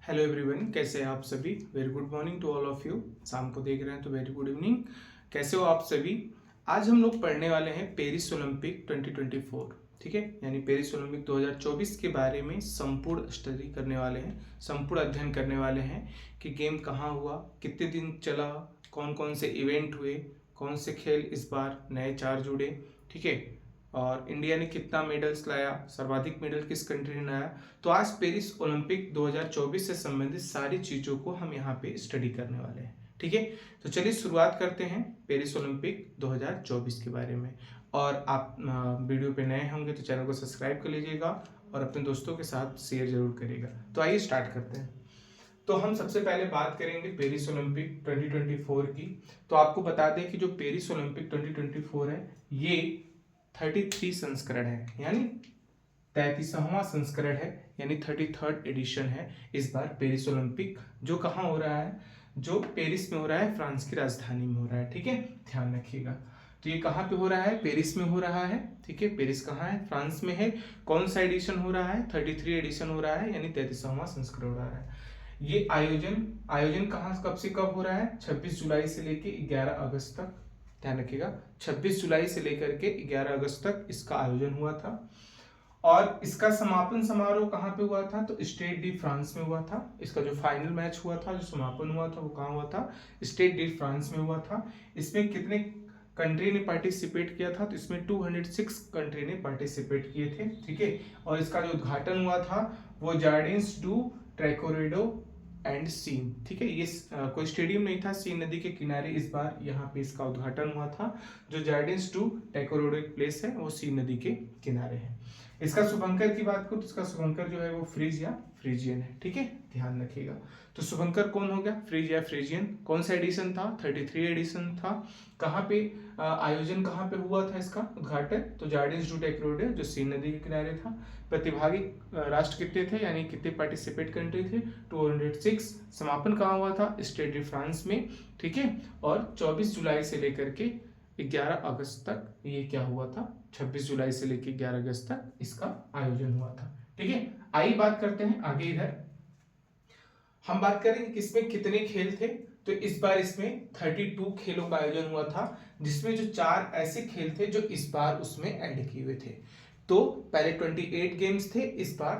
Hello everyone, कैसे हैं आप सभी। Very good morning to all of you. शाम को देख रहे हैं तो वेरी गुड इवनिंग। कैसे हो आप सभी। आज हम लोग पढ़ने वाले हैं पेरिस ओलंपिक 2024, ठीक है, यानी पेरिस ओलंपिक 2024 के बारे में संपूर्ण स्टडी करने वाले हैं, संपूर्ण अध्ययन करने वाले हैं कि गेम कहाँ हुआ, कितने दिन चला, कौन कौन से इवेंट हुए, कौन से खेल इस बार नए 4 जुड़े, ठीक है, और इंडिया ने कितना मेडल्स लाया, सर्वाधिक मेडल किस कंट्री ने लाया। तो आज पेरिस ओलंपिक 2024 से संबंधित सारी चीज़ों को हम यहाँ पे स्टडी करने वाले हैं, ठीक है। तो चलिए शुरुआत करते हैं पेरिस ओलंपिक 2024 के बारे में। और आप वीडियो पे नए होंगे तो चैनल को सब्सक्राइब कर लीजिएगा और अपने दोस्तों के साथ शेयर जरूर करिएगा। तो आइए स्टार्ट करते हैं। तो हम सबसे पहले बात करेंगे पेरिस ओलंपिक 2024 की। तो आपको बता दें कि जो पेरिस ओलंपिक 2024 है ये 33 संस्करण है, यानी 33वां संस्करण है, यानी 33rd एडिशन है इस बार पेरिस ओलंपिक। जो कहाँ हो रहा है, जो पेरिस में हो रहा है, फ्रांस की राजधानी में हो रहा है, ठीक है, ध्यान रखिएगा। तो ये कहाँ पे हो रहा है, पेरिस में हो रहा है, ठीक है। पेरिस कहाँ है, फ्रांस में है। कौन सा एडिशन हो रहा है, 33 एडिशन हो रहा है, यानी 33वां संस्करण हो रहा है। ये आयोजन कहाँ कब से कब हो रहा है, 26 जुलाई से लेके 11 अगस्त तक। ध्यान रखिएगा, 26 जुलाई से लेकर के 11 अगस्त तक इसका आयोजन हुआ था। और इसका समापन समारोह कहाँ पे हुआ था, तो स्टेड डी फ्रांस में हुआ था। इसका जो फाइनल मैच हुआ था, जो समापन हुआ था, वो कहाँ हुआ था, स्टेड डी फ्रांस में हुआ था। इसमें कितने कंट्री ने पार्टिसिपेट किया था, तो इसमें 206 कंट्री ने पार्टिसिपेट किए थे, ठीक है। और इसका जो उद्घाटन हुआ था वो जार्डिन्स डू ट्रैकोरेडो एंड सीन, ठीक है। ये कोई स्टेडियम नहीं था, सीन नदी के किनारे इस बार यहाँ पे इसका उद्घाटन हुआ था। जो जार्डिन्स डू ट्रैकोरेडो प्लेस है वो सीन नदी के किनारे है। इसका शुभंकर की बात करूं तो इसका शुभंकर जो है वो फ्रीज या फ्रीजियन है, ठीक है, ध्यान रखिएगा। तो शुभंकर कौन हो गया, फ्रीज या फ्रीजियन। कौन सा एडिशन था, 33 एडिशन था। कहाँ पे आयोजन कहाँ पे हुआ था इसका उद्घाटन, तो जार्डिन्स डू ट्रैकोरेडो जो सीन नदी के किनारे था। प्रतिभागी राष्ट्र कितने थे, यानी कितने पार्टिसिपेट कंट्री थे, 206। समापन कहाँ हुआ था, स्टेड डी फ्रांस में, ठीक है। और 24 जुलाई से लेकर के 11 अगस्त तक ये क्या हुआ था, 26 जुलाई से लेकर 11 अगस्त तक इसका आयोजन हुआ था, ठीक है। आइए बात करते हैं आगे। इधर हम बात करेंगे कि इसमें कितने खेल थे। तो इस बार इसमें 32 खेलों का आयोजन हुआ था, जिसमें जो 4 ऐसे खेल थे जो इस बार उसमें ऐड किए हुए थे। तो पहले 28 गेम्स थे, इस बार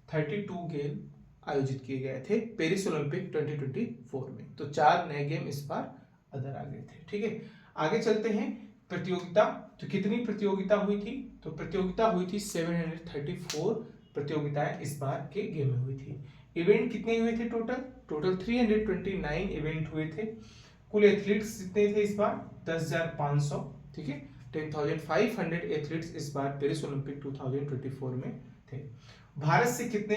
32 गेम आयोजित किए गए थे पेरिस ओलंपिक 2024 में। तो 4 नए गेम इस बार अदर आ गए थे, ठीक है। आगे चलते हैं प्रतियोगिता। तो कितनी प्रतियोगिता हुई थी, तो प्रतियोगिता हुई थी 734 प्रतियोगिताएं इस बार के गेम में हुई थी। इवेंट कितने हुए थे, टोटल 329 इवेंट हुए थे। कुल एथलीट्स कितने थे इस बार, 10,500, ठीक है, 10,500 एथलीट्स इस बार पेरिस ओलंपिक 2024 में थे। भारत से कितने,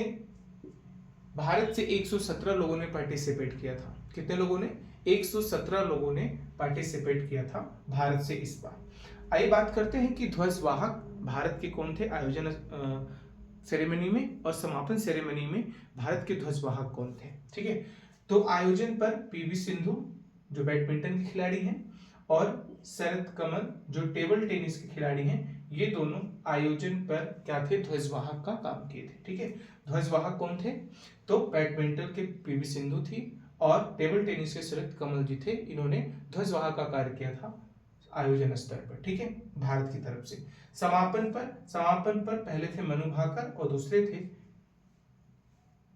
भारत से 117 लोगों ने पार्टिसिपेट किया था। कितने लोगों ने, 117 लोगों ने पार्टिसिपेट किया था भारत से इस बार। आइए बात करते हैं कि ध्वजवाहक भारत के कौन थे आयोजन सेरेमनी में और समापन सेरेमनी में भारत के ध्वजवाहक कौन थे, ठीक है। तो आयोजन पर पीवी सिंधु जो बैडमिंटन के खिलाड़ी हैं और शरद कमल जो टेबल टेनिस के खिलाड़ी हैं, ये दोनों आयोजन पर क्या थे, ध्वजवाहक का काम किए थे, ठीक है। ध्वजवाहक कौन थे, तो बैडमिंटन के पीवी सिंधु थी और टेबल टेनिस के शरद कमल जी थे। इन्होंने ध्वजवाहक का कार्य किया था आयोजन स्तर पर, ठीक है, भारत की तरफ से। समापन पर पहले थे मनु भाकर और दूसरे थे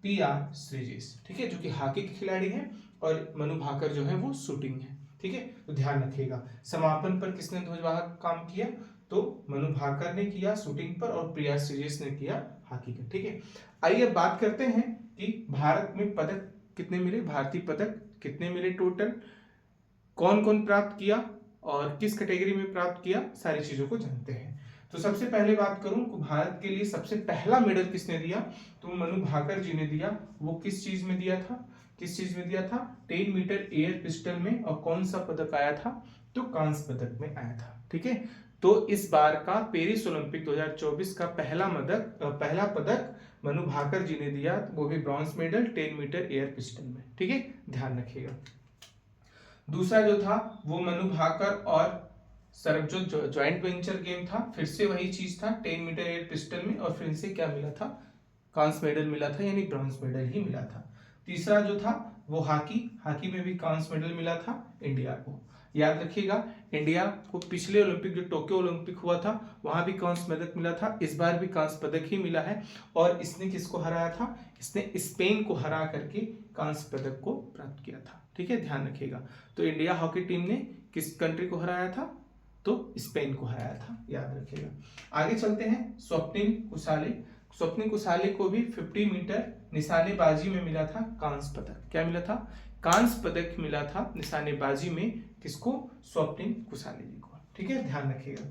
PR श्रीजेश, ठीक है, जो कि हॉकी के खिलाड़ी हैं और मनु भाकर जो है वो शूटिंग है, ठीक है। तो ध्यान रखिएगा, समापन पर किसने ध्वजवाहक काम किया, तो मनु भाकर ने किया शूटिंग पर और PR श्रीजेश ने किया हॉकी का, ठीक है। आइए अब बात करते हैं कि भारत में पदक कितने मिले, भारतीय पदक कितने मिले टोटल, कौन कौन प्राप्त किया और किस कैटेगरी में प्राप्त किया, सारी चीजों को जानते हैं। तो सबसे पहले बात करूं कि भारत के लिए सबसे पहला मेडल किसने दिया, तो मनु भाकर जी ने दिया। वो किस चीज में दिया था, 10 मीटर एयर पिस्टल में। और कौन सा पदक आया था, तो कांस्य पदक में आया था, ठीक है। तो इस बार का पेरिस ओलंपिक 2024 का पहला पदक मनु भाकर जी ने दिया, वो भी bronze medal 10 metre air pistol में, ठीक है, ध्यान रखिएगा। दूसरा जो था वो मनु भाकर और सरबजोत जो ज्वाइंट वेंचर गेम था, फिर से वही चीज था 10 मीटर एयर पिस्टल में, और फिर से क्या मिला था, कांस्य मेडल मिला था, यानी ब्रॉन्ज मेडल ही मिला था। तीसरा जो था वो हॉकी में भी कांस्य मेडल मिला था इंडिया को। याद रखिएगा, इंडिया को पिछले ओलंपिक जो टोक्यो ओलंपिक हुआ था वहां भी कांस्य पदक मिला था, इस बार भी कांस्य पदक ही मिला है। और इसने किसको हराया था? इसने स्पेन को हरा करके कांस्य पदक को प्राप्त किया था। ठीक है, ध्यान रखिएगा। तो इंडिया हॉकी टीम ने किस कंट्री को हराया था? तो स्पेन को हराया था, याद रखिएगा। आगे चलते हैं, स्वप्निल कुसाले को भी 50 मीटर निशानेबाजी में मिला था कांस्य पदक। क्या मिला था? कांस्य पदक मिला था निशानेबाजी में। किसको? स्वप्निल कुसाले जी को। ठीक है, ध्यान रखिएगा।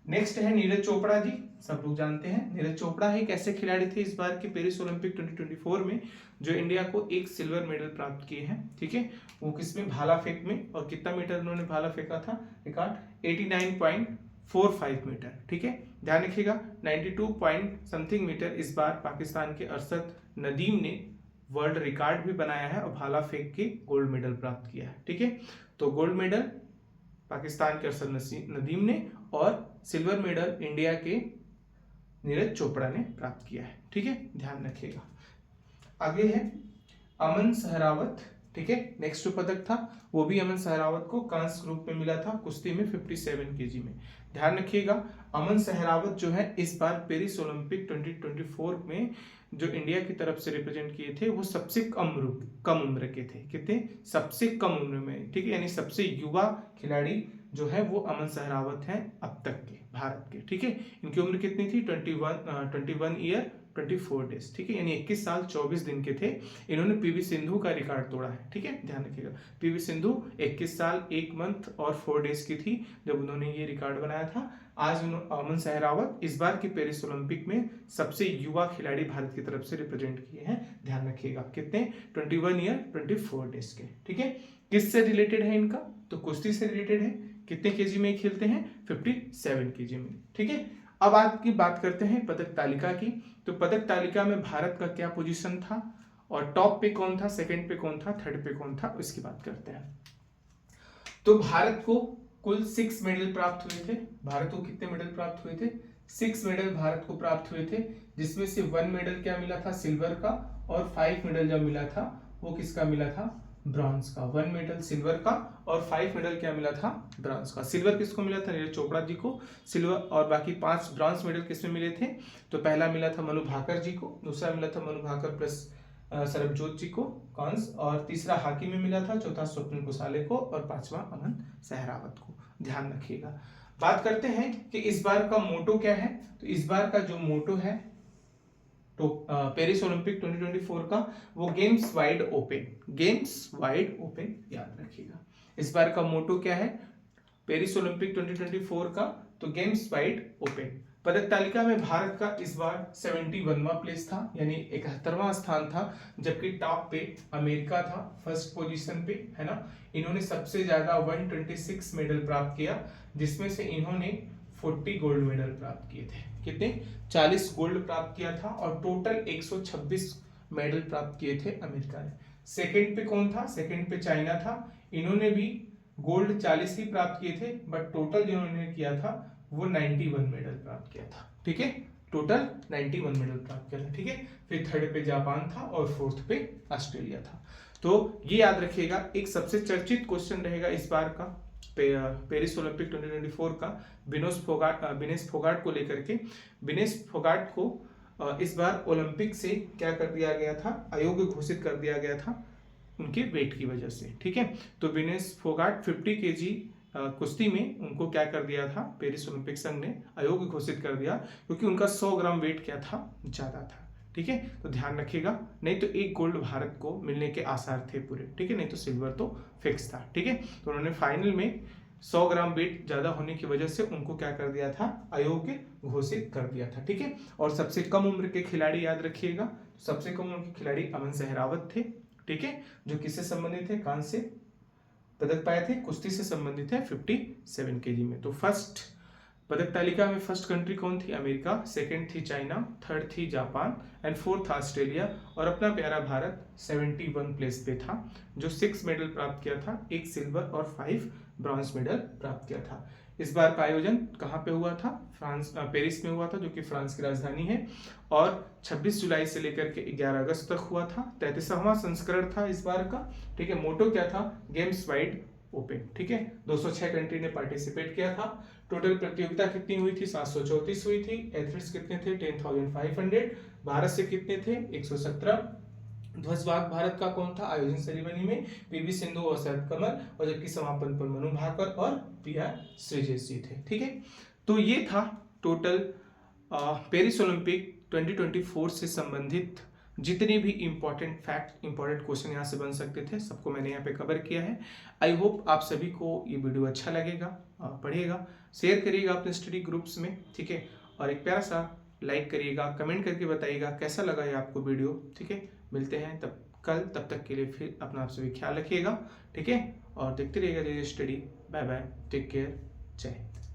नेक्स्ट है नीरज चोपड़ा जी। सब लोग जानते हैं नीरज चोपड़ा एक ऐसे खिलाड़ी थे इस बार के पेरिस ओलंपिक 2024 में जो इंडिया को एक सिल्वर मेडल प्राप्त किए हैं। ठीक है, वो किसमें? भाला फेंक में। और कितना मीटर उन्होंने भाला फेंका था? Record 89.45 metre. ठीक है, ध्यान रखिएगा। 92 पॉइंट समथिंग मीटर इस बार पाकिस्तान के अरशद नदीम ने वर्ल्ड रिकॉर्ड भी बनाया है और भाला फेंक के गोल्ड मेडल प्राप्त किया है। ठीक है, तो गोल्ड मेडल पाकिस्तान के अरशद नदीम ने और सिल्वर मेडल इंडिया के नीरज चोपड़ा ने प्राप्त किया है। ठीक है, ध्यान रखिएगा। आगे है अमन सहरावत। ठीक है, नेक्स्ट जो पदक था वो भी अमन सहरावत को कांस्य ग्रुप में मिला था कुश्ती में 57 केजी में। ध्यान रखिएगा, अमन सहरावत जो है इस बार पेरिस ओलंपिक 2024 में जो इंडिया की तरफ से रिप्रेजेंट किए थे वो सबसे कम उम्र के थे। कितने? सबसे कम उम्र में। ठीक है, यानी सबसे युवा खिलाड़ी जो है वो अमन सहरावत हैं अब तक के भारत के। ठीक है, इनकी उम्र कितनी थी? 21 ईयर 24 डेज। ठीक है, यानी 21 साल 24 दिन के थे। इन्होंने पीवी सिंधु का रिकॉर्ड तोड़ा है। ठीक है, ध्यान रखिएगा। पीवी सिंधु 21 साल 1 मंथ और 4 डेज की थी जब उन्होंने ये रिकॉर्ड बनाया था। आज अमन सहरावत इस बार के पेरिस ओलंपिक में सबसे युवा खिलाड़ी भारत की तरफ से रिप्रेजेंट किए हैं। ध्यान रखिएगा, कितने? 21 ईयर 24 डेज के। ठीक है, किससे रिलेटेड है इनका? तो कुश्ती से रिलेटेड है। कितने केजी में खेलते हैं? 57 केजी में। ठीक है, अब आज की बात करते हैं पदक तालिका की। तो पदक तालिका में भारत का क्या पोजीशन था और टॉप पे कौन था, सेकंड पे कौन था, थर्ड पे कौन था, इसकी बात करते हैं। तो भारत को कुल 6 मेडल प्राप्त हुए थे। भारत को कितने मेडल प्राप्त हुए थे? 6 मेडल भारत को प्राप्त हुए थे, जिसमें से 1 मेडल क्या मिला था? सिल्वर का। और 5 मेडल जब मिला था वो किसका मिला था? ब्रॉन्ज का। 1 मेडल सिल्वर का और 5 मेडल क्या मिला था? ब्रॉन्ज का। सिल्वर किसको मिला था? नीरज चोपड़ा जी को सिल्वर। और बाकी 5 ब्रॉन्ज मेडल किसमें मिले थे? तो पहला मिला था मनु भाकर जी को, दूसरा मिला था मनु भाकर प्लस सरबजोत जी को कांस्य, और तीसरा हॉकी में मिला था, चौथा स्वप्निल कुसाले को और पांचवा अमन सहरावत को। ध्यान रखिएगा। बात करते हैं कि इस बार का मोटो क्या है। तो इस बार का जो मोटो है तो पेरिस ओलंपिक 2024 का वो गेम्स वाइड ओपन। याद रखिएगा, इस बार का मोटो क्या है पेरिस ओलंपिक 2024 का? तो गेम्स वाइड ओपन। पदक तालिका में भारत का इस बार 71वां प्लेस था, यानी 71वां स्थान था, जबकि टॉप पे अमेरिका था फर्स्ट पोजीशन पे, है ना। इन्होंने सबसे ज्यादा 126 मेडल प्राप्त किया, जिसमें से इन्होंने 40 गोल्ड मेडल प्राप्त किए थे। कितने? 40 गोल्ड प्राप्त किया था और टोटल 126 मेडल प्राप्त किए थे अमेरिका ने। सेकंड पे कौन था? सेकंड पे चाइना था। इन्होंने भी गोल्ड 40 ही प्राप्त किए थे, बट टोटल जो इन्होंने किया था वो 91 मेडल प्राप्त किया था। ठीक है, टोटल 91 मेडल प्राप्त किया था। ठीक है, फिर थर्ड पे जापान था और फोर्थ पे ऑस्ट्रेलिया था। तो ये याद रखिएगा, एक सबसे चर्चित क्वेश्चन रहेगा इस बार का पेरिस ओलंपिक 2024 का विनेश फोगाट को लेकर के। विनेश फोगाट को इस बार ओलंपिक से क्या कर दिया गया था? अयोग्य घोषित कर दिया गया था उनके वेट की वजह से। ठीक है, तो विनेश फोगाट 50 केजी कुश्ती में उनको क्या कर दिया था? पेरिस ओलंपिक संघ ने अयोग्य घोषित कर दिया, क्योंकि उनका 100 ग्राम वेट क्या था? ज्यादा था। ठीक है, तो ध्यान रखिएगा, नहीं तो एक गोल्ड भारत को मिलने के आसार थे पूरे। ठीक है, नहीं तो सिल्वर तो फिक्स था। ठीक है, तो उन्होंने फाइनल में 100 ग्राम वेट ज्यादा होने की वजह से उनको क्या कर दिया था? अयोग्य घोषित कर दिया था। ठीक है, और सबसे कम उम्र के खिलाड़ी याद रखिएगा, सबसे कम उम्र के खिलाड़ी अमन सहरावत थे। ठीक है, जो किससे संबंधित है? कांस्य पदक पाए थे, कुश्ती से संबंधित है 57 केजी में। तो फर्स्ट पदक तालिका में फर्स्ट कंट्री कौन थी? अमेरिका। सेकंड थी चाइना, थर्ड थी जापान एंड फोर्थ ऑस्ट्रेलिया। और अपना प्यारा भारत 71 प्लेस पे था, जो 6 मेडल प्राप्त किया था, 1 सिल्वर और 5 ब्रॉन्ज मेडल प्राप्त किया था। इस बार का आयोजन कहाँ पे हुआ था? फ्रांस, पेरिस में हुआ था, जो कि फ्रांस की राजधानी है, और 26 जुलाई से लेकर के 11 अगस्त तक हुआ था। 33वां संस्करण था इस बार का। ठीक है, मोटो क्या था? Games wide open. ठीक है, 206 कंट्री ने पार्टिसिपेट किया था। टोटल प्रतियोगिता कितनी हुई थी? 734 हुई थी। एथलीट्स कितने थे? 10,500। भारत से कितने थे? 117। ध्वजवाहक भारत का कौन था आयोजन सेरेमनी में? पीवी सिंधु और शरद कमल, और जबकि समापन पर मनु भाकर और पीआर श्रीजेश जी थे। ठीक है, तो ये था टोटल पेरिस ओलंपिक 2024 से संबंधित जितने भी इंपॉर्टेंट फैक्ट, इंपॉर्टेंट क्वेश्चन यहाँ से बन सकते थे, सबको मैंने यहाँ पे कवर किया है। आई होप आप सभी को ये वीडियो अच्छा लगेगा। पढ़िएगा, शेयर करिएगा अपने स्टडी ग्रुप्स में। ठीक है, और एक प्यारा सा लाइक करिएगा, कमेंट करके बताइएगा कैसा लगा ये आपको वीडियो। ठीक है, मिलते हैं तब तक के लिए फिर अपना आप सभी ख्याल रखिएगा। ठीक है, और देखते रहिएगा study. Bye bye, take care, Jai Hind.